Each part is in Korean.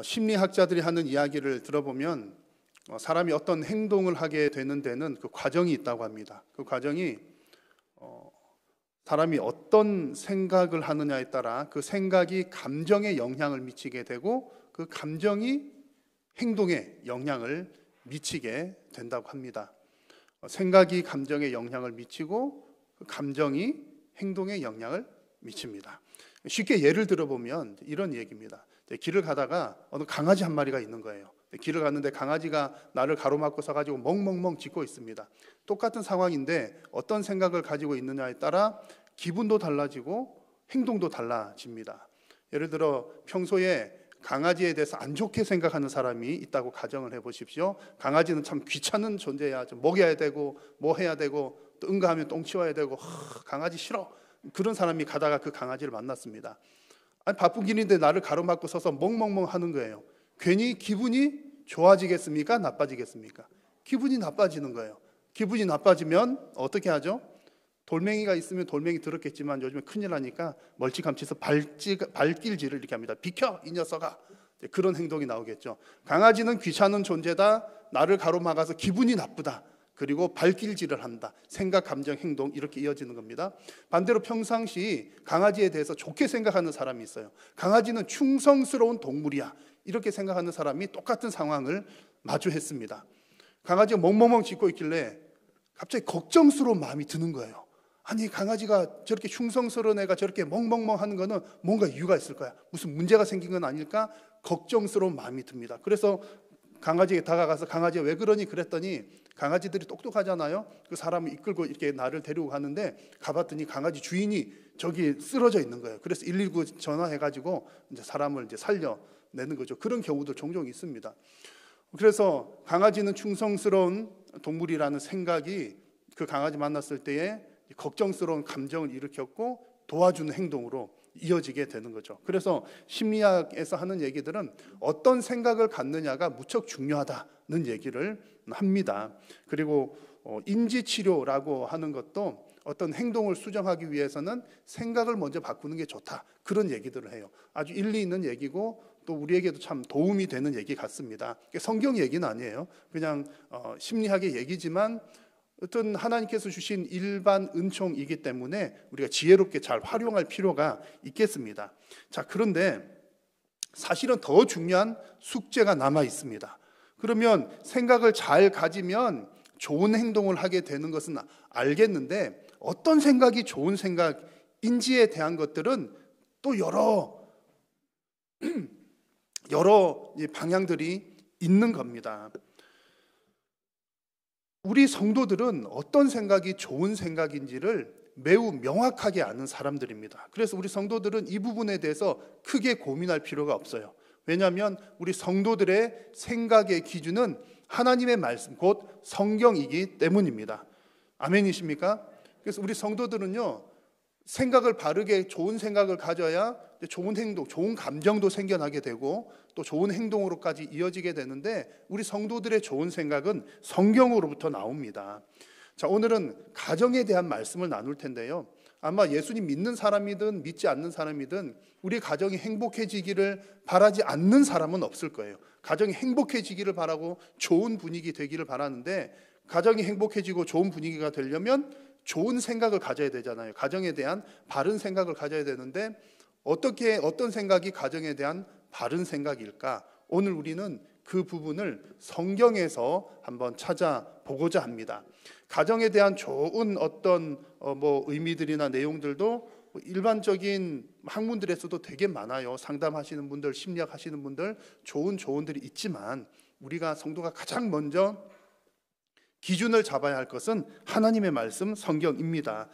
심리학자들이 하는 이야기를 들어보면 사람이 어떤 행동을 하게 되는 데는 그 과정이 있다고 합니다. 그 과정이 사람이 어떤 생각을 하느냐에 따라 그 생각이 감정에 영향을 미치게 되고 그 감정이 행동에 영향을 미치게 된다고 합니다. 생각이 감정에 영향을 미치고 그 감정이 행동에 영향을 미칩니다. 쉽게 예를 들어보면 이런 얘기입니다. 길을 가다가 어느 강아지 한 마리가 있는 거예요. 길을 갔는데 강아지가 나를 가로막고 서가지고 멍멍멍 짖고 있습니다. 똑같은 상황인데 어떤 생각을 가지고 있느냐에 따라 기분도 달라지고 행동도 달라집니다. 예를 들어 평소에 강아지에 대해서 안 좋게 생각하는 사람이 있다고 가정을 해보십시오. 강아지는 참 귀찮은 존재야. 좀 먹여야 되고 뭐 해야 되고 또 응가하면 똥 치워야 되고 강아지 싫어. 그런 사람이 가다가 그 강아지를 만났습니다. 아니, 바쁜 길인데 나를 가로막고 서서 멍멍멍 하는 거예요. 괜히 기분이 좋아지겠습니까? 나빠지겠습니까? 기분이 나빠지는 거예요. 기분이 나빠지면 어떻게 하죠? 돌멩이가 있으면 돌멩이 들었겠지만 요즘에 큰일 나니까 멀찌감치해서 발길질을 이렇게 합니다. 비켜 이 녀석아. 그런 행동이 나오겠죠. 강아지는 귀찮은 존재다. 나를 가로막아서 기분이 나쁘다. 그리고 발길질을 한다. 생각, 감정, 행동 이렇게 이어지는 겁니다. 반대로 평상시 강아지에 대해서 좋게 생각하는 사람이 있어요. 강아지는 충성스러운 동물이야. 이렇게 생각하는 사람이 똑같은 상황을 마주했습니다. 강아지가 멍멍멍 짖고 있길래 갑자기 걱정스러운 마음이 드는 거예요. 아니, 강아지가 저렇게 충성스러운 애가 저렇게 멍멍멍 하는 거는 뭔가 이유가 있을 거야. 무슨 문제가 생긴 건 아닐까? 걱정스러운 마음이 듭니다. 그래서 강아지에게 다가가서 강아지가 왜 그러니 그랬더니 강아지들이 똑똑하잖아요. 그 사람을 이끌고 이렇게 나를 데리고 가는데 가봤더니 강아지 주인이 저기 쓰러져 있는 거예요. 그래서 119 전화해가지고 이제 사람을 이제 살려내는 거죠. 그런 경우도 종종 있습니다. 그래서 강아지는 충성스러운 동물이라는 생각이 그 강아지 만났을 때에 걱정스러운 감정을 일으켰고 도와주는 행동으로 이어지게 되는 거죠. 그래서 심리학에서 하는 얘기들은 어떤 생각을 갖느냐가 무척 중요하다는 얘기를 합니다. 그리고 인지치료라고 하는 것도 어떤 행동을 수정하기 위해서는 생각을 먼저 바꾸는 게 좋다. 그런 얘기들을 해요. 아주 일리 있는 얘기고 또 우리에게도 참 도움이 되는 얘기 같습니다. 성경 얘기는 아니에요. 그냥 심리학의 얘기지만 어떤 하나님께서 주신 일반 은총이기 때문에 우리가 지혜롭게 잘 활용할 필요가 있겠습니다. 자, 그런데 사실은 더 중요한 숙제가 남아 있습니다. 그러면 생각을 잘 가지면 좋은 행동을 하게 되는 것은 알겠는데 어떤 생각이 좋은 생각인지에 대한 것들은 또 여러 방향들이 있는 겁니다. 우리 성도들은 어떤 생각이 좋은 생각인지를 매우 명확하게 아는 사람들입니다. 그래서 우리 성도들은 이 부분에 대해서 크게 고민할 필요가 없어요. 왜냐하면 우리 성도들의 생각의 기준은 하나님의 말씀, 곧 성경이기 때문입니다. 아멘이십니까? 그래서 우리 성도들은요, 생각을 바르게 좋은 생각을 가져야 좋은 행동, 좋은 감정도 생겨나게 되고 또 좋은 행동으로까지 이어지게 되는데 우리 성도들의 좋은 생각은 성경으로부터 나옵니다. 자, 오늘은 가정에 대한 말씀을 나눌 텐데요. 아마 예수님 믿는 사람이든 믿지 않는 사람이든 우리 가정이 행복해지기를 바라지 않는 사람은 없을 거예요. 가정이 행복해지기를 바라고 좋은 분위기 되기를 바라는데 가정이 행복해지고 좋은 분위기가 되려면 좋은 생각을 가져야 되잖아요. 가정에 대한 바른 생각을 가져야 되는데 어떤 생각이 가정에 대한 바른 생각일까? 오늘 우리는 그 부분을 성경에서 한번 찾아보고자 합니다. 가정에 대한 좋은 어떤 의미들이나 내용들도 일반적인 학문들에서도 되게 많아요. 상담하시는 분들, 심리학 하시는 분들 좋은 조언들이 있지만 우리가 성도가 가장 먼저 기준을 잡아야 할 것은 하나님의 말씀 성경입니다.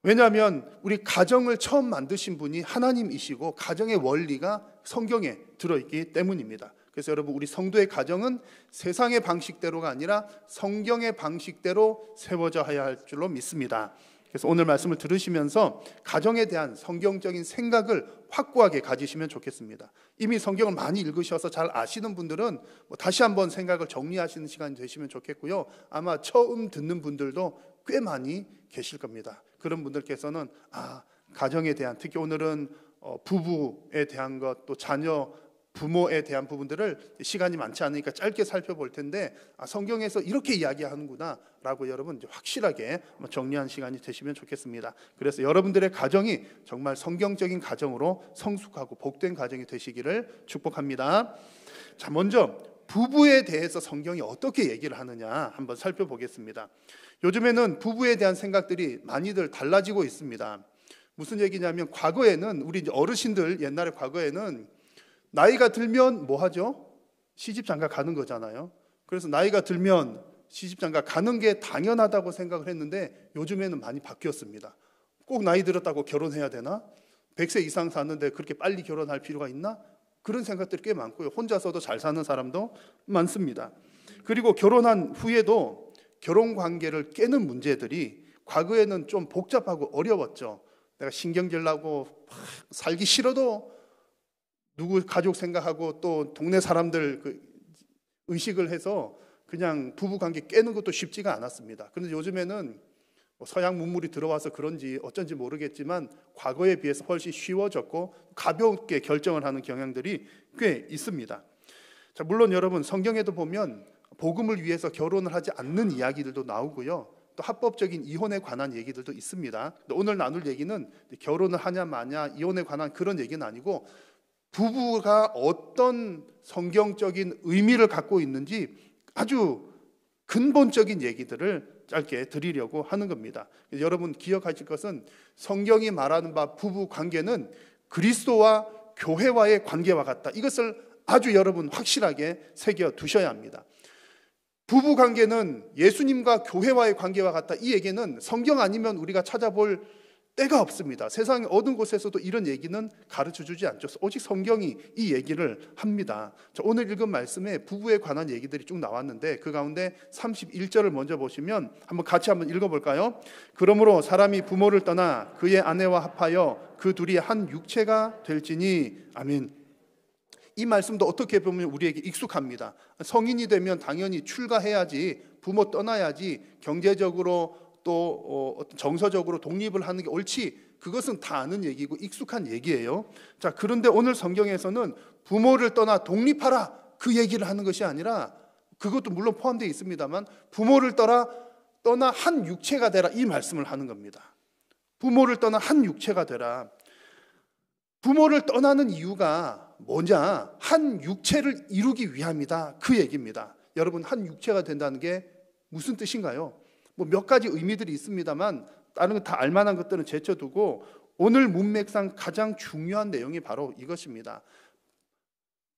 왜냐하면 우리 가정을 처음 만드신 분이 하나님이시고 가정의 원리가 성경에 들어있기 때문입니다. 그래서 여러분, 우리 성도의 가정은 세상의 방식대로가 아니라 성경의 방식대로 세워져야 할 줄로 믿습니다. 그래서 오늘 말씀을 들으시면서 가정에 대한 성경적인 생각을 확고하게 가지시면 좋겠습니다. 이미 성경을 많이 읽으셔서 잘 아시는 분들은 다시 한번 생각을 정리하시는 시간이 되시면 좋겠고요. 아마 처음 듣는 분들도 꽤 많이 계실 겁니다. 그런 분들께서는 가정에 대한, 특히 오늘은 부부에 대한 것, 또 자녀 부모에 대한 부분들을 시간이 많지 않으니까 짧게 살펴볼 텐데 성경에서 이렇게 이야기하는구나 라고 여러분 확실하게 정리한 시간이 되시면 좋겠습니다. 그래서 여러분들의 가정이 정말 성경적인 가정으로 성숙하고 복된 가정이 되시기를 축복합니다. 자, 먼저 부부에 대해서 성경이 어떻게 얘기를 하느냐 한번 살펴보겠습니다. 요즘에는 부부에 대한 생각들이 많이들 달라지고 있습니다. 무슨 얘기냐면 과거에는 우리 어르신들 옛날에 과거에는 나이가 들면 뭐 하죠? 시집장가 가는 거잖아요. 그래서 나이가 들면 시집장가 가는 게 당연하다고 생각을 했는데 요즘에는 많이 바뀌었습니다. 꼭 나이 들었다고 결혼해야 되나? 100세 이상 사는데 그렇게 빨리 결혼할 필요가 있나? 그런 생각들이 꽤 많고요. 혼자서도 잘 사는 사람도 많습니다. 그리고 결혼한 후에도 결혼 관계를 깨는 문제들이 과거에는 좀 복잡하고 어려웠죠. 내가 신경질 나고 살기 싫어도 누구 가족 생각하고 또 동네 사람들 의식을 해서 그냥 부부관계 깨는 것도 쉽지가 않았습니다. 그런데 요즘에는 서양 문물이 들어와서 그런지 어쩐지 모르겠지만 과거에 비해서 훨씬 쉬워졌고 가볍게 결정을 하는 경향들이 꽤 있습니다. 자, 물론 여러분 성경에도 보면 복음을 위해서 결혼을 하지 않는 이야기들도 나오고요. 또 합법적인 이혼에 관한 얘기들도 있습니다. 오늘 나눌 얘기는 결혼을 하냐 마냐 이혼에 관한 그런 얘기는 아니고 부부가 어떤 성경적인 의미를 갖고 있는지 아주 근본적인 얘기들을 짧게 드리려고 하는 겁니다. 여러분 기억하실 것은 성경이 말하는 바 부부 관계는 그리스도와 교회와의 관계와 같다. 이것을 아주 여러분 확실하게 새겨 두셔야 합니다. 부부 관계는 예수님과 교회와의 관계와 같다. 이 얘기는 성경 아니면 우리가 찾아볼 때가 없습니다. 세상의 어느 곳에서도 이런 얘기는 가르쳐주지 않죠. 오직 성경이 이 얘기를 합니다. 자, 오늘 읽은 말씀에 부부에 관한 얘기들이 쭉 나왔는데 그 가운데 31절을 먼저 보시면 같이 한번 읽어볼까요? 그러므로 사람이 부모를 떠나 그의 아내와 합하여 그 둘이 한 육체가 될지니. 아멘. 이 말씀도 어떻게 보면 우리에게 익숙합니다. 성인이 되면 당연히 출가해야지, 부모 떠나야지, 경제적으로 또 정서적으로 독립을 하는 게 옳지, 그것은 다 아는 얘기고 익숙한 얘기예요. 자, 그런데 오늘 성경에서는 부모를 떠나 독립하라 그 얘기를 하는 것이 아니라, 그것도 물론 포함되어 있습니다만 부모를 떠나 한 육체가 되라 이 말씀을 하는 겁니다. 부모를 떠나 한 육체가 되라. 부모를 떠나는 이유가 뭐냐? 한 육체를 이루기 위함이다 그 얘기입니다. 여러분, 한 육체가 된다는 게 무슨 뜻인가요? 몇 가지 의미들이 있습니다만 다른 거 다 알만한 것들은 제쳐두고 오늘 문맥상 가장 중요한 내용이 바로 이것입니다.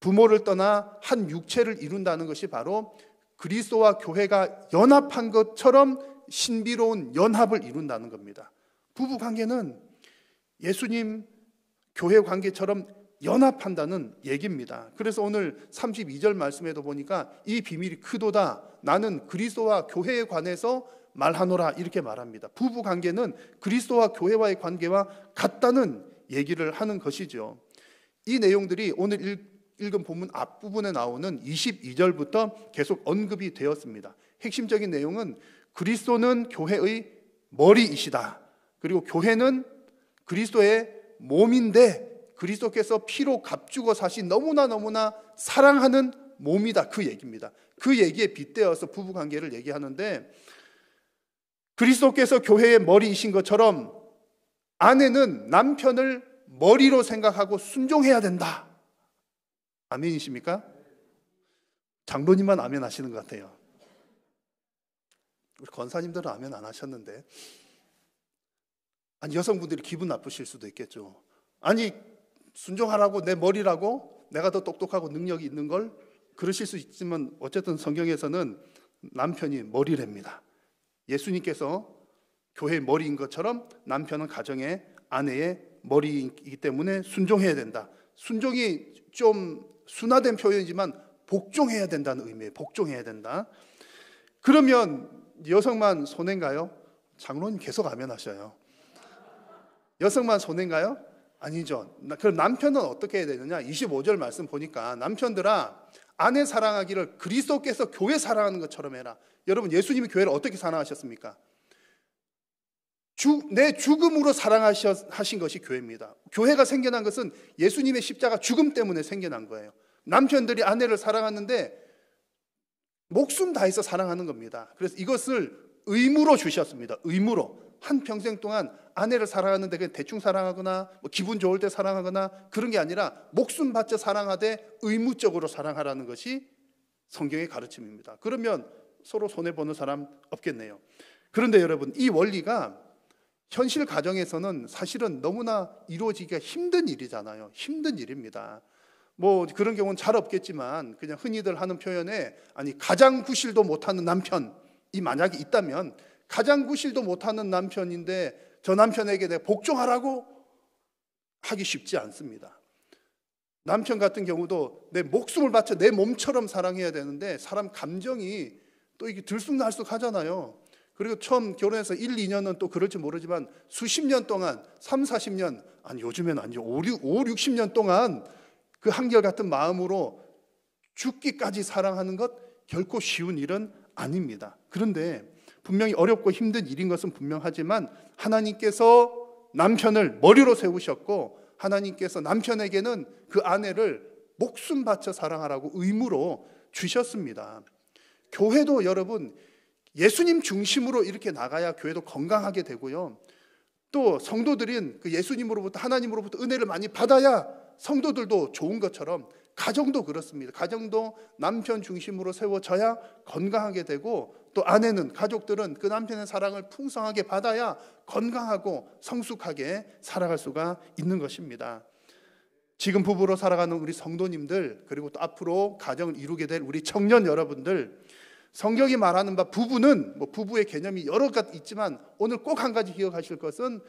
부모를 떠나 한 육체를 이룬다는 것이 바로 그리스도와 교회가 연합한 것처럼 신비로운 연합을 이룬다는 겁니다. 부부관계는 예수님 교회 관계처럼 연합한다는 얘기입니다. 그래서 오늘 32절 말씀에도 보니까 이 비밀이 크도다. 나는 그리스도와 교회에 관해서 말하노라 이렇게 말합니다. 부부 관계는 그리스도와 교회와의 관계와 같다는 얘기를 하는 것이죠. 이 내용들이 오늘 읽은 본문 앞부분에 나오는 22절부터 계속 언급이 되었습니다. 핵심적인 내용은 그리스도는 교회의 머리이시다. 그리고 교회는 그리스도의 몸인데 그리스도께서 피로 값주고 사신 너무나 사랑하는 몸이다 그 얘기입니다. 그 얘기에 빗대어서 부부관계를 얘기하는데, 그리스도께서 교회의 머리이신 것처럼 아내는 남편을 머리로 생각하고 순종해야 된다. 아멘이십니까? 장로님만 아멘 하시는 것 같아요. 우리 권사님들은 아멘 안 하셨는데, 아니 여성분들이 기분 나쁘실 수도 있겠죠. 아니 순종하라고 내 머리라고 내가 더 똑똑하고 능력이 있는 걸 그러실 수 있지만 어쨌든 성경에서는 남편이 머리랍니다. 예수님께서 교회의 머리인 것처럼 남편은 가정의 아내의 머리이기 때문에 순종해야 된다. 순종이 좀 순화된 표현이지만 복종해야 된다는 의미예요. 복종해야 된다. 그러면 여성만 손해인가요? 장로님 계속 아멘 하셔요. 여성만 손해인가요? 아니죠. 그럼 남편은 어떻게 해야 되느냐? 25절 말씀 보니까 남편들아 아내 사랑하기를 그리스도께서 교회 사랑하는 것처럼 해라. 여러분, 예수님이 교회를 어떻게 사랑하셨습니까? 내 죽음으로 사랑하신 것이 교회입니다. 교회가 생겨난 것은 예수님의 십자가 죽음 때문에 생겨난 거예요. 남편들이 아내를 사랑하는데 목숨 다해서 사랑하는 겁니다. 그래서 이것을 의무로 주셨습니다. 의무로. 한평생 동안 아내를 사랑하는데 그냥 대충 사랑하거나 뭐 기분 좋을 때 사랑하거나 그런 게 아니라 목숨 바쳐 사랑하되 의무적으로 사랑하라는 것이 성경의 가르침입니다. 그러면 서로 손해보는 사람 없겠네요. 그런데 여러분, 이 원리가 현실 가정에서는 사실은 너무나 이루어지기가 힘든 일이잖아요. 힘든 일입니다. 뭐 그런 경우는 잘 없겠지만 그냥 흔히들 하는 표현에 아니 가장 구실도 못하는 남편이 만약에 있다면 가장 구실도 못하는 남편인데 저 남편에게 내가 복종하라고 하기 쉽지 않습니다. 남편 같은 경우도 내 목숨을 바쳐 내 몸처럼 사랑해야 되는데 사람 감정이 또 이게 들쑥날쑥 하잖아요. 그리고 처음 결혼해서 1, 2년은 또 그럴지 모르지만 수십 년 동안 3, 40년 아니 요즘에는 아니죠. 5, 60년 동안 그 한결같은 마음으로 죽기까지 사랑하는 것 결코 쉬운 일은 아닙니다. 그런데 분명히 어렵고 힘든 일인 것은 분명하지만 하나님께서 남편을 머리로 세우셨고 하나님께서 남편에게는 그 아내를 목숨 바쳐 사랑하라고 의무로 주셨습니다. 교회도 여러분 예수님 중심으로 이렇게 나가야 교회도 건강하게 되고요. 또 성도들은 그 예수님으로부터 하나님으로부터 은혜를 많이 받아야 성도들도 좋은 것처럼 가정도 그렇습니다. 가정도 남편 중심으로 세워져야 건강하게 되고 또 아내는 가족들은 그 남편의 사랑을 풍성하게 받아야 건강하고 성숙하게 살아갈 수가 있는 것입니다. 지금 부부로 살아가는 우리 성도님들 그리고 또 앞으로 가정을 이루게 될 우리 청년 여러분들 성경이 말하는 바 부부는 뭐 부부의 개념이 여러 가지 있지만 오늘 꼭 한 가지 기억하실 것은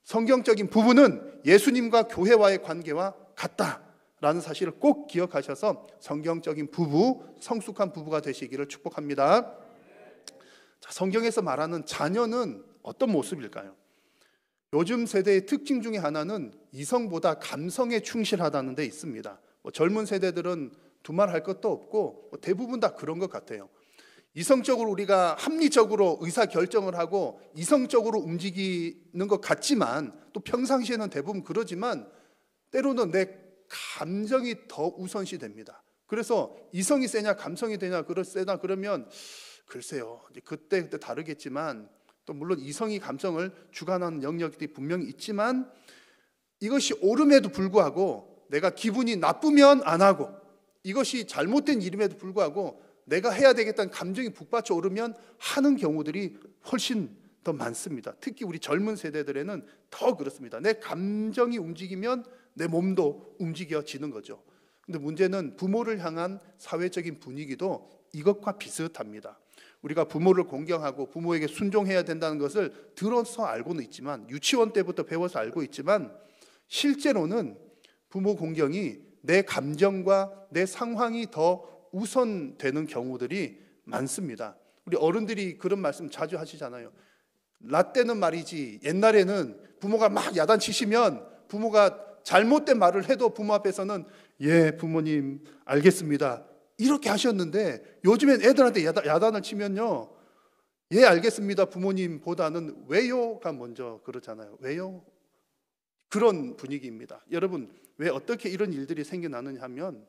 성경적인 부부는 예수님과 교회와의 관계와 같다라는 사실을 꼭 기억하셔서 성경적인 부부, 성숙한 부부가 되시기를 축복합니다. 자, 성경에서 말하는 자녀는 어떤 모습일까요? 요즘 세대의 특징 중에 하나는 이성보다 감성에 충실하다는 데 있습니다. 젊은 세대들은 두말할 것도 없고 대부분 다 그런 것 같아요. 이성적으로 우리가 합리적으로 의사결정을 하고 이성적으로 움직이는 것 같지만 또 평상시에는 대부분 그러지만 때로는 내 감정이 더 우선시 됩니다. 그래서 이성이 세냐 감성이 되냐 세다 그러면 글쎄요 그때 다르겠지만 또 물론 이성이 감성을 주관하는 영역들이 분명히 있지만 이것이 옳음에도 불구하고 내가 기분이 나쁘면 안 하고 이것이 잘못된 일임에도 불구하고 내가 해야 되겠다는 감정이 북받쳐 오르면 하는 경우들이 훨씬 더 많습니다. 특히 우리 젊은 세대들에는 더 그렇습니다. 내 감정이 움직이면 내 몸도 움직여지는 거죠. 근데 문제는 부모를 향한 사회적인 분위기도 이것과 비슷합니다. 우리가 부모를 공경하고 부모에게 순종해야 된다는 것을 들어서 알고는 있지만 유치원 때부터 배워서 알고 있지만 실제로는 부모 공경이 내 감정과 내 상황이 더 우선되는 경우들이 많습니다. 우리 어른들이 그런 말씀 자주 하시잖아요. 라떼는 말이지 옛날에는 부모가 막 야단치시면 부모가 잘못된 말을 해도 부모 앞에서는 예 부모님 알겠습니다 이렇게 하셨는데 요즘엔 애들한테 야단을 치면요 예 알겠습니다 부모님보다는 왜요가 먼저 그러잖아요. 왜요? 그런 분위기입니다. 여러분 왜 어떻게 이런 일들이 생겨나느냐 하면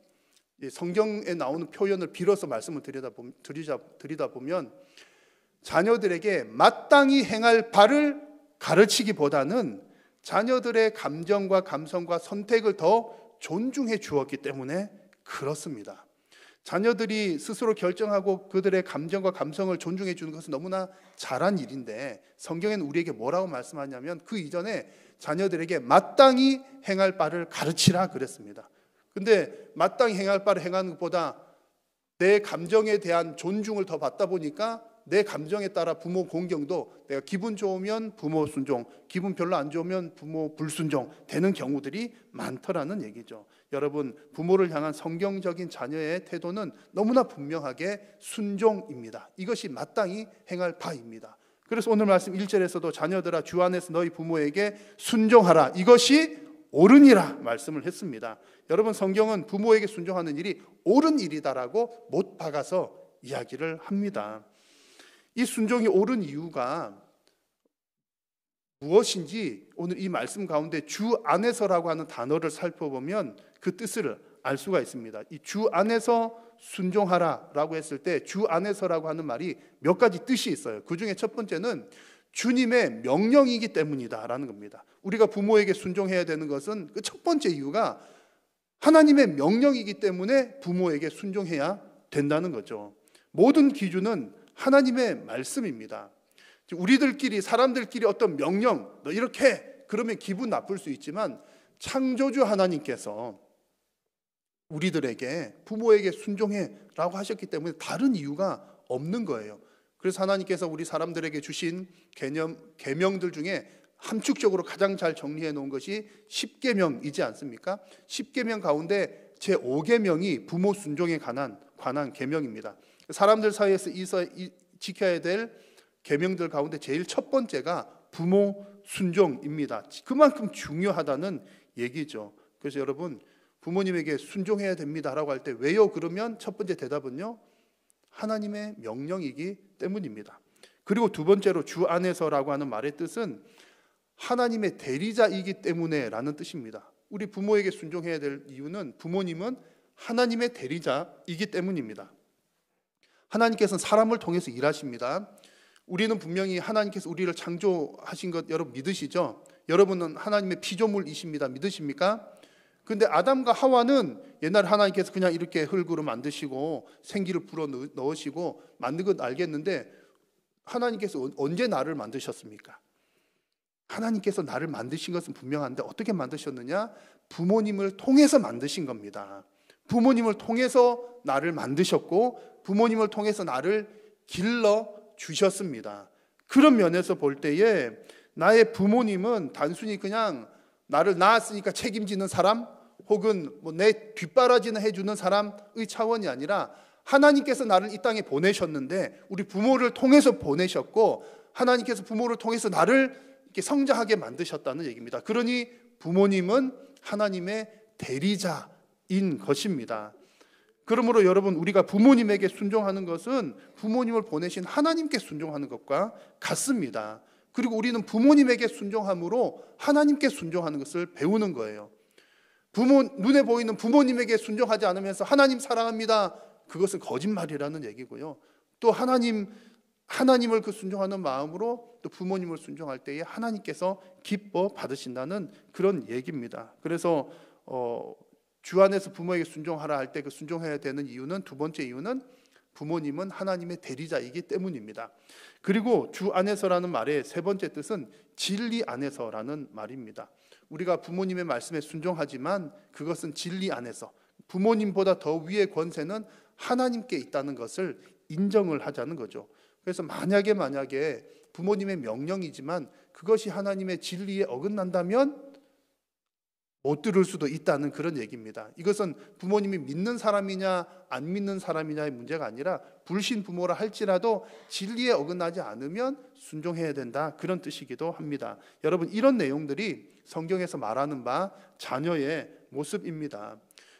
성경에 나오는 표현을 빌어서 말씀을 드리다 보면 자녀들에게 마땅히 행할 바를 가르치기보다는 자녀들의 감정과 감성과 선택을 더 존중해 주었기 때문에 그렇습니다. 자녀들이 스스로 결정하고 그들의 감정과 감성을 존중해 주는 것은 너무나 잘한 일인데 성경에는 우리에게 뭐라고 말씀하냐면 그 이전에 자녀들에게 마땅히 행할 바를 가르치라 그랬습니다. 근데 마땅히 행할 바를 행하는 것보다 내 감정에 대한 존중을 더 받다 보니까 내 감정에 따라 부모 공경도 내가 기분 좋으면 부모 순종, 기분 별로 안 좋으면 부모 불순종 되는 경우들이 많더라는 얘기죠. 여러분 부모를 향한 성경적인 자녀의 태도는 너무나 분명하게 순종입니다. 이것이 마땅히 행할 바입니다. 그래서 오늘 말씀 1절에서도 자녀들아 주 안에서 너희 부모에게 순종하라 이것이 옳으니라 말씀을 했습니다. 여러분 성경은 부모에게 순종하는 일이 옳은 일이다라고 못 박아서 이야기를 합니다. 이 순종이 옳은 이유가 무엇인지 오늘 이 말씀 가운데 주 안에서라고 하는 단어를 살펴보면 그 뜻을 알 수가 있습니다. 이 주 안에서 순종하라라고 했을 때 주 안에서라고 하는 말이 몇 가지 뜻이 있어요. 그 중에 첫 번째는 주님의 명령이기 때문이다라는 겁니다. 우리가 부모에게 순종해야 되는 것은 그 첫 번째 이유가 하나님의 명령이기 때문에 부모에게 순종해야 된다는 거죠. 모든 기준은 하나님의 말씀입니다. 우리들끼리 사람들끼리 어떤 명령, 너 이렇게 해. 그러면 기분 나쁠 수 있지만 창조주 하나님께서 우리들에게 부모에게 순종해라고 하셨기 때문에 다른 이유가 없는 거예요. 그래서 하나님께서 우리 사람들에게 주신 계명들 중에 함축적으로 가장 잘 정리해 놓은 것이 10계명이지 않습니까? 10계명 가운데 제5계명이 부모 순종에 관한 계명입니다. 사람들 사이에서 지켜야 될 계명들 가운데 제일 첫 번째가 부모 순종입니다. 그만큼 중요하다는 얘기죠. 그래서 여러분 부모님에게 순종해야 됩니다라고 할 때 왜요? 그러면 첫 번째 대답은요, 하나님의 명령이기 때문입니다. 그리고 두 번째로 주 안에서라고 하는 말의 뜻은 하나님의 대리자이기 때문에라는 뜻입니다. 우리 부모에게 순종해야 될 이유는 부모님은 하나님의 대리자이기 때문입니다. 하나님께서는 사람을 통해서 일하십니다. 우리는 분명히 하나님께서 우리를 창조하신 것 여러분 믿으시죠? 여러분은 하나님의 피조물이십니다. 믿으십니까? 근데 아담과 하와는 옛날에 하나님께서 그냥 이렇게 흙으로 만드시고 생기를 불어 넣으시고 만든 건 알겠는데 하나님께서 언제 나를 만드셨습니까? 하나님께서 나를 만드신 것은 분명한데 어떻게 만드셨느냐? 부모님을 통해서 만드신 겁니다. 부모님을 통해서 나를 만드셨고 부모님을 통해서 나를 길러 주셨습니다. 그런 면에서 볼 때에 나의 부모님은 단순히 그냥 나를 낳았으니까 책임지는 사람 혹은 내 뒷바라지는 해주는 사람의 차원이 아니라 하나님께서 나를 이 땅에 보내셨는데 우리 부모를 통해서 보내셨고 하나님께서 부모를 통해서 나를 이렇게 성장하게 만드셨다는 얘기입니다. 그러니 부모님은 하나님의 대리자인 것입니다. 그러므로 여러분 우리가 부모님에게 순종하는 것은 부모님을 보내신 하나님께 순종하는 것과 같습니다. 그리고 우리는 부모님에게 순종함으로 하나님께 순종하는 것을 배우는 거예요. 눈에 보이는 부모님에게 순종하지 않으면서 하나님 사랑합니다. 그것은 거짓말이라는 얘기고요. 또 하나님을 그 순종하는 마음으로 또 부모님을 순종할 때에 하나님께서 기뻐 받으신다는 그런 얘기입니다. 그래서 주 안에서 부모에게 순종하라 할 때 그 순종해야 되는 이유는 두 번째 이유는 부모님은 하나님의 대리자이기 때문입니다. 그리고 주 안에서라는 말의 세 번째 뜻은 진리 안에서라는 말입니다. 우리가 부모님의 말씀에 순종하지만 그것은 진리 안에서 부모님보다 더 위의 권세는 하나님께 있다는 것을 인정을 하자는 거죠. 그래서 만약에 부모님의 명령이지만 그것이 하나님의 진리에 어긋난다면 못 들을 수도 있다는 그런 얘기입니다. 이것은 부모님이 믿는 사람이냐 안 믿는 사람이냐의 문제가 아니라 불신 부모라 할지라도 진리에 어긋나지 않으면 순종해야 된다, 그런 뜻이기도 합니다. 여러분 이런 내용들이 성경에서 말하는 바 자녀의 모습입니다.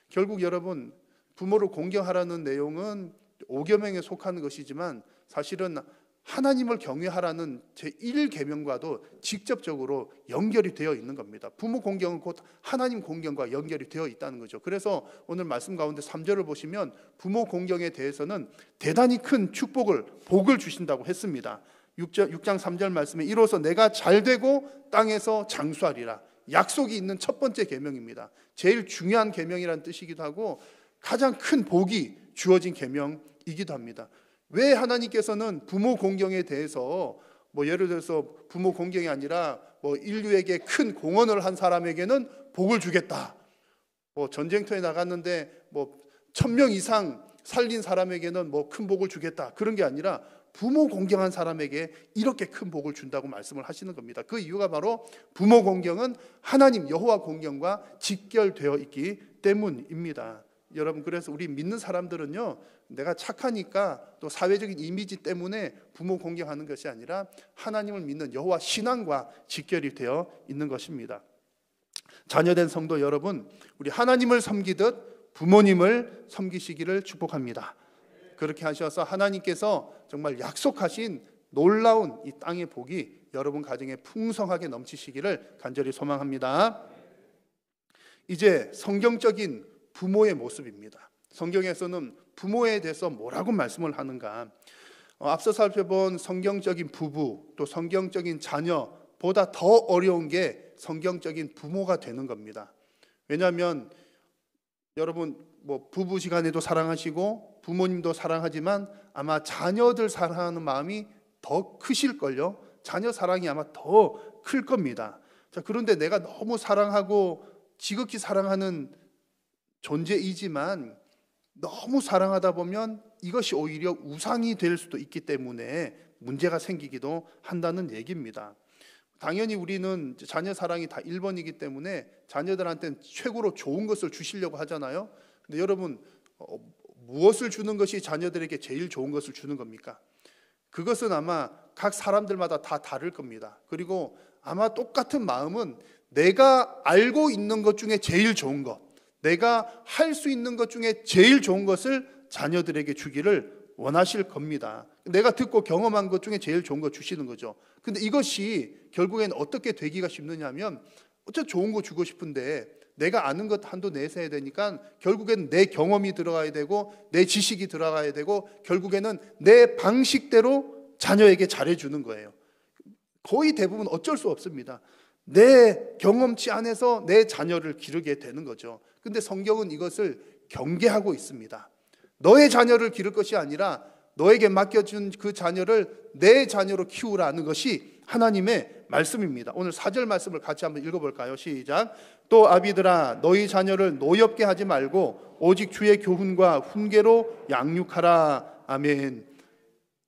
결국 여러분 부모를 공경하라는 내용은 5계명에 속하는 것이지만 사실은 하나님을 경외하라는 제1계명과도 직접적으로 연결이 되어 있는 겁니다. 부모 공경은 곧 하나님 공경과 연결이 되어 있다는 거죠. 그래서 오늘 말씀 가운데 3절을 보시면 부모 공경에 대해서는 대단히 큰 복을 주신다고 했습니다. 6장 3절 말씀에 이로써 내가 잘되고 땅에서 장수하리라. 약속이 있는 첫 번째 계명입니다. 제일 중요한 계명이라는 뜻이기도 하고 가장 큰 복이 주어진 계명이기도 합니다. 왜 하나님께서는 부모 공경에 대해서 예를 들어서 부모 공경이 아니라 인류에게 큰 공헌을 한 사람에게는 복을 주겠다. 전쟁터에 나갔는데 1000명 이상 살린 사람에게는 큰 복을 주겠다. 그런 게 아니라 부모 공경한 사람에게 이렇게 큰 복을 준다고 말씀을 하시는 겁니다. 그 이유가 바로 부모 공경은 하나님 여호와 공경과 직결되어 있기 때문입니다. 여러분 그래서 우리 믿는 사람들은요, 내가 착하니까 또 사회적인 이미지 때문에 부모 공경하는 것이 아니라 하나님을 믿는 여호와 신앙과 직결이 되어 있는 것입니다. 자녀된 성도 여러분, 우리 하나님을 섬기듯 부모님을 섬기시기를 축복합니다. 그렇게 하셔서 하나님께서 정말 약속하신 놀라운 이 땅의 복이 여러분 가정에 풍성하게 넘치시기를 간절히 소망합니다. 이제 성경적인 부모의 모습입니다. 성경에서는 부모에 대해서 뭐라고 말씀을 하는가? 앞서 살펴본 성경적인 부부 또 성경적인 자녀보다 더 어려운 게 성경적인 부모가 되는 겁니다. 왜냐하면 여러분 부부시간에도 사랑하시고 부모님도 사랑하지만 아마 자녀들 사랑하는 마음이 더 크실걸요. 자녀 사랑이 아마 더 클 겁니다. 자, 그런데 내가 너무 사랑하고 지극히 사랑하는 존재이지만 너무 사랑하다 보면 이것이 오히려 우상이 될 수도 있기 때문에 문제가 생기기도 한다는 얘기입니다. 당연히 우리는 자녀 사랑이 다 1번이기 때문에 자녀들한테는 최고로 좋은 것을 주시려고 하잖아요. 근데 여러분, 무엇을 주는 것이 자녀들에게 제일 좋은 것을 주는 겁니까? 그것은 아마 각 사람들마다 다 다를 겁니다. 그리고 아마 똑같은 마음은 내가 알고 있는 것 중에 제일 좋은 것, 내가 할 수 있는 것 중에 제일 좋은 것을 자녀들에게 주기를 원하실 겁니다. 내가 듣고 경험한 것 중에 제일 좋은 거 주시는 거죠. 근데 이것이 결국엔 어떻게 되기가 쉽느냐면 어차피 좋은 거 주고 싶은데 내가 아는 것 한도 내세야 되니까 결국엔 내 경험이 들어가야 되고 내 지식이 들어가야 되고 결국에는 내 방식대로 자녀에게 잘해주는 거예요. 거의 대부분 어쩔 수 없습니다. 내 경험치 안에서 내 자녀를 기르게 되는 거죠. 근데 성경은 이것을 경계하고 있습니다. 너의 자녀를 기를 것이 아니라 너에게 맡겨준 그 자녀를 내 자녀로 키우라는 것이 하나님의 말씀입니다. 오늘 4절 말씀을 같이 한번 읽어볼까요? 시작. 또 아비들아 너희 자녀를 노엽게 하지 말고 오직 주의 교훈과 훈계로 양육하라. 아멘.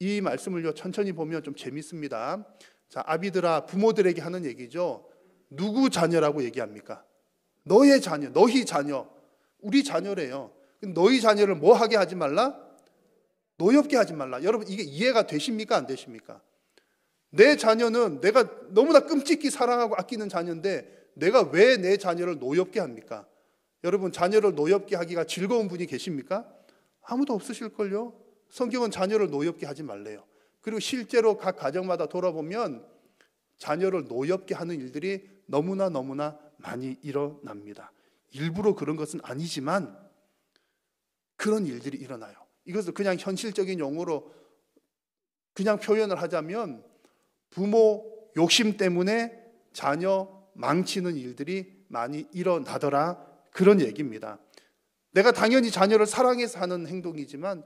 이 말씀을요 천천히 보면 좀 재밌습니다. 자, 아비들아 부모들에게 하는 얘기죠. 누구 자녀라고 얘기합니까? 너의 자녀, 너희 자녀, 우리 자녀래요. 너희 자녀를 뭐 하게 하지 말라? 노엽게 하지 말라. 여러분 이게 이해가 되십니까? 안 되십니까? 내 자녀는 내가 너무나 끔찍히 사랑하고 아끼는 자녀인데 내가 왜 내 자녀를 노엽게 합니까? 여러분 자녀를 노엽게 하기가 즐거운 분이 계십니까? 아무도 없으실걸요. 성경은 자녀를 노엽게 하지 말래요. 그리고 실제로 각 가정마다 돌아보면 자녀를 노엽게 하는 일들이 너무나 많이 일어납니다. 일부러 그런 것은 아니지만 그런 일들이 일어나요. 이것을 그냥 현실적인 용어로 그냥 표현을 하자면 부모 욕심 때문에 자녀 망치는 일들이 많이 일어나더라, 그런 얘기입니다. 내가 당연히 자녀를 사랑해서 하는 행동이지만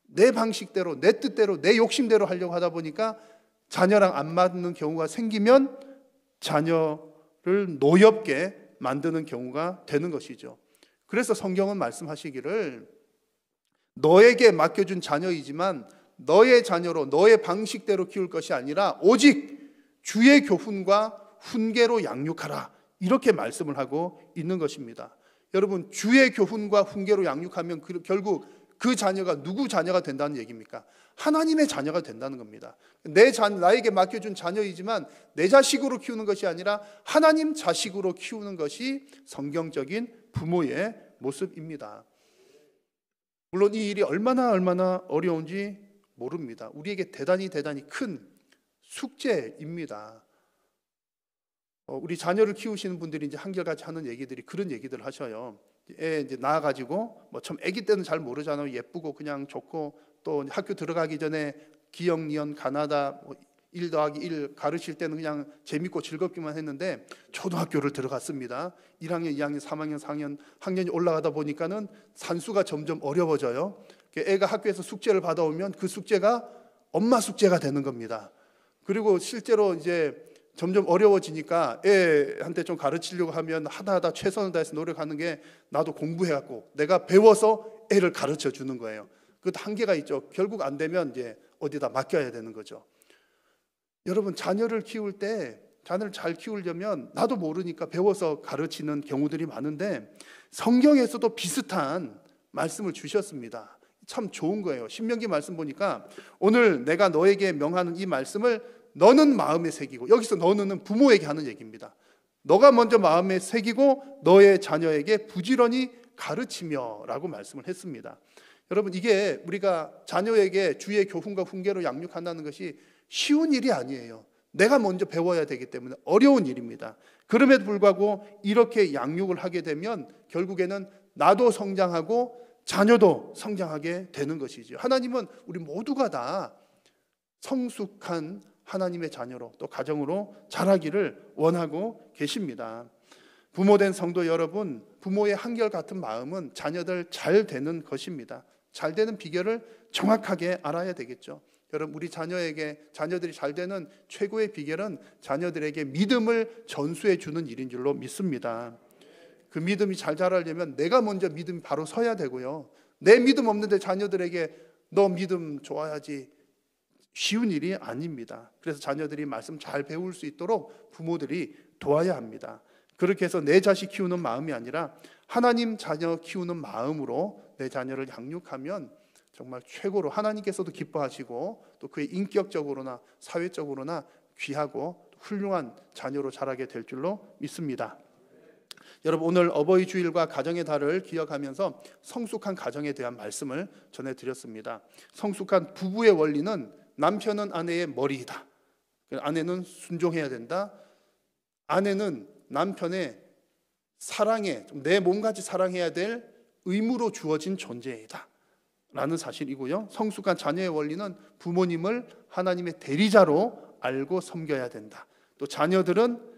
내 방식대로, 내 뜻대로, 내 욕심대로 하려고 하다 보니까 자녀랑 안 맞는 경우가 생기면 자녀를 노엽게 만드는 경우가 되는 것이죠. 그래서 성경은 말씀하시기를 너에게 맡겨준 자녀이지만 너의 자녀로 너의 방식대로 키울 것이 아니라 오직 주의 교훈과 훈계로 양육하라, 이렇게 말씀을 하고 있는 것입니다. 여러분 주의 교훈과 훈계로 양육하면 결국 그 자녀가 누구 자녀가 된다는 얘기입니까? 하나님의 자녀가 된다는 겁니다. 나에게 맡겨준 자녀이지만 내 자식으로 키우는 것이 아니라 하나님 자식으로 키우는 것이 성경적인 부모의 모습입니다. 물론 이 일이 얼마나 어려운지 모릅니다. 우리에게 대단히 큰 숙제입니다. 우리 자녀를 키우시는 분들이 이제 한결같이 하는 얘기들이 그런 얘기들을 하셔요. 애 이제 낳아가지고 처음 아기 때는 잘 모르잖아요. 예쁘고 그냥 좋고 또 학교 들어가기 전에 기역, 니은, 가나다 1 더하기 1 가르칠 때는 그냥 재밌고 즐겁기만 했는데 초등학교를 들어갔습니다. 1학년, 2학년, 3학년, 4학년 학년이 올라가다 보니까는 산수가 점점 어려워져요. 애가 학교에서 숙제를 받아오면 그 숙제가 엄마 숙제가 되는 겁니다. 그리고 실제로 이제 점점 어려워지니까 애한테 좀 가르치려고 하면 하다 최선을 다해서 노력하는 게 나도 공부해갖고 내가 배워서 애를 가르쳐 주는 거예요. 그것도 한계가 있죠. 결국 안 되면 이제 어디다 맡겨야 되는 거죠. 여러분 자녀를 키울 때 자녀를 잘 키우려면 나도 모르니까 배워서 가르치는 경우들이 많은데 성경에서도 비슷한 말씀을 주셨습니다. 참 좋은 거예요. 신명기 말씀 보니까 오늘 내가 너에게 명하는 이 말씀을 너는 마음에 새기고, 여기서 너는 부모에게 하는 얘기입니다. 너가 먼저 마음에 새기고 너의 자녀에게 부지런히 가르치며 라고 말씀을 했습니다. 여러분 이게 우리가 자녀에게 주의 교훈과 훈계로 양육한다는 것이 쉬운 일이 아니에요. 내가 먼저 배워야 되기 때문에 어려운 일입니다. 그럼에도 불구하고 이렇게 양육을 하게 되면 결국에는 나도 성장하고 자녀도 성장하게 되는 것이죠. 하나님은 우리 모두가 다 성숙한 하나님의 자녀로 또 가정으로 자라기를 원하고 계십니다. 부모된 성도 여러분, 부모의 한결같은 마음은 자녀들 잘 되는 것입니다. 잘 되는 비결을 정확하게 알아야 되겠죠. 여러분, 우리 자녀들이 잘 되는 최고의 비결은 자녀들에게 믿음을 전수해 주는 일인 줄로 믿습니다. 그 믿음이 잘 자라려면 내가 먼저 믿음이 바로 서야 되고요. 내 믿음 없는데 자녀들에게 너 믿음 좋아야지, 쉬운 일이 아닙니다. 그래서 자녀들이 말씀 잘 배울 수 있도록 부모들이 도와야 합니다. 그렇게 해서 내 자식 키우는 마음이 아니라 하나님 자녀 키우는 마음으로 내 자녀를 양육하면 정말 최고로 하나님께서도 기뻐하시고 또 그의 인격적으로나 사회적으로나 귀하고 훌륭한 자녀로 자라게 될 줄로 믿습니다. 여러분, 오늘 어버이 주일과 가정의 달을 기억하면서 성숙한 가정에 대한 말씀을 전해드렸습니다. 성숙한 부부의 원리는 남편은 아내의 머리이다. 아내는 순종해야 된다. 아내는 남편의 사랑에, 내 몸같이 사랑해야 될 의무로 주어진 존재이다 라는 사실이고요. 성숙한 자녀의 원리는 부모님을 하나님의 대리자로 알고 섬겨야 된다. 또 자녀들은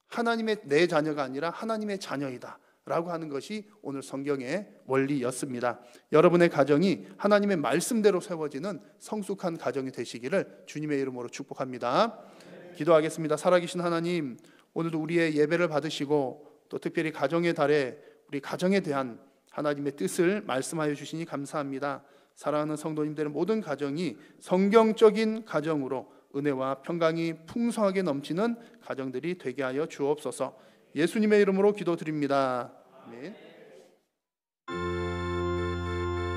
하나님의 내 자녀가 아니라 하나님의 자녀이다 라고 하는 것이 오늘 성경의 원리였습니다. 여러분의 가정이 하나님의 말씀대로 세워지는 성숙한 가정이 되시기를 주님의 이름으로 축복합니다. 기도하겠습니다. 살아계신 하나님, 오늘도 우리의 예배를 받으시고 또 특별히 가정의 달에 우리 가정에 대한 하나님의 뜻을 말씀하여 주시니 감사합니다. 사랑하는 성도님들의 모든 가정이 성경적인 가정으로 은혜와 평강이 풍성하게 넘치는 가정들이 되게 하여 주옵소서. 예수님의 이름으로 기도드립니다. 아멘.